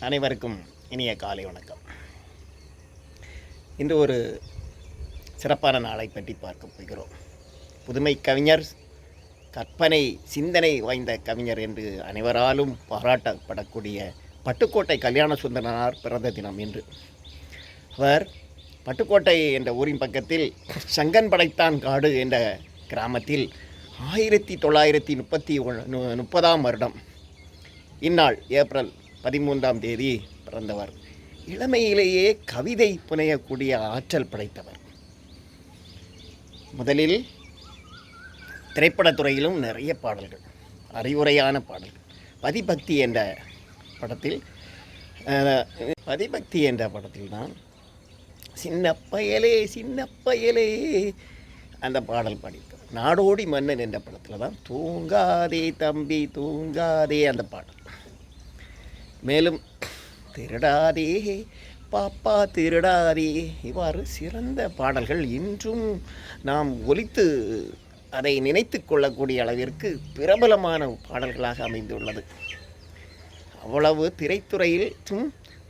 அனைவருக்கும் இனிய காலை வணக்கம். இன்று ஒரு சிறப்பான நாளை பற்றி பார்க்க போகிறோம். புதுமை கவிஞர், கற்பனை சிந்தனை வாய்ந்த கவிஞர் என்று அனைவராலும் பாராட்டப்படக்கூடிய பட்டுக்கோட்டை கல்யாண சுந்தரனார் பிறந்த தினம் என்று. அவர் பட்டுக்கோட்டை என்ற ஊரின் பக்கத்தில் சங்கன் படைத்தான் காடு என்ற கிராமத்தில் 1930 வருடம் இந்நாள் ஏப்ரல் 13 பிறந்தவர். இளமையிலேயே கவிதை புனையக்கூடிய ஆற்றல் படைத்தவர். முதலில் திரைப்படத்துறையிலும் நிறைய பாடல்கள், அறிவுரையான பாடல்கள். பதிபக்தி என்ற படத்தில் தான் சின்ன பயலே அந்த பாடல் பாடியிருக்கார். நாடோடி மன்னன் என்ற படத்தில் தான் தூங்காதே தம்பி தூங்காதே அந்த பாடல். மேலும் திருடாதே பாப்பா திருடாதே, இவ்வாறு சிறந்த பாடல்கள் இன்றும் நாம் ஒலித்து அதை நினைத்து கொள்ளக்கூடிய அளவிற்கு பிரபலமான பாடல்களாக அமைந்துள்ளது. அவ்வளவு திரைத்துறையில்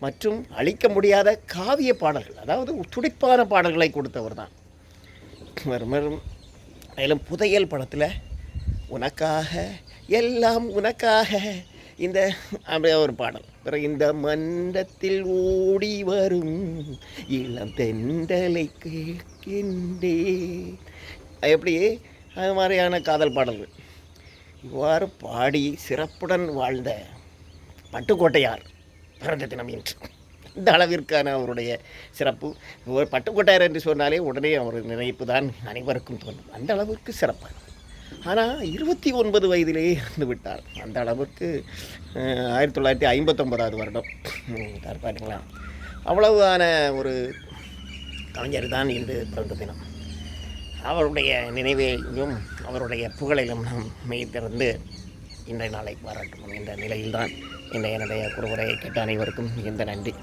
மற்றும் அழிக்க முடியாத காவிய பாடல்கள், அதாவது துடிப்பான பாடல்களை கொடுத்தவர் தான். மேலும் புதையல் படத்தில் உனக்காக எல்லாம் உனக்காக இந்த அப்படியே ஒரு பாடல். பிறகு இந்த மண்டத்தில் ஓடி வரும் இளம் தெண்டலை கேட்கின்றேன், எப்படி அது மாதிரியான காதல் பாடல்கள். இவ்வாறு பாடி சிறப்புடன் வாழ்ந்த பட்டுக்கோட்டையார் பிறந்த தினம் என்று. இந்த அளவிற்கான அவருடைய சிறப்பு. பட்டுக்கோட்டையார் என்று சொன்னாலே உடனே அவர் நினைப்பு தான் அனைவருக்கும் தோன்றும். அந்த அளவுக்கு சிறப்பாக. ஆனால் 29 வயதிலேயே இறந்து விட்டார். அந்த அளவுக்கு 1959 வருடம் பாருங்களா. அவ்வளவான ஒரு கவிஞர் தான் இன்று பிறந்த தினம். அவருடைய நினைவையும் அவருடைய புகழிலும் நாம் மெய்திறந்து இன்றைய நாளை பாராட்டணும் என்ற நிலையில்தான் என்னுடைய குறுவுரையை கேட்ட அனைவருக்கும் மிகுந்த நன்றி.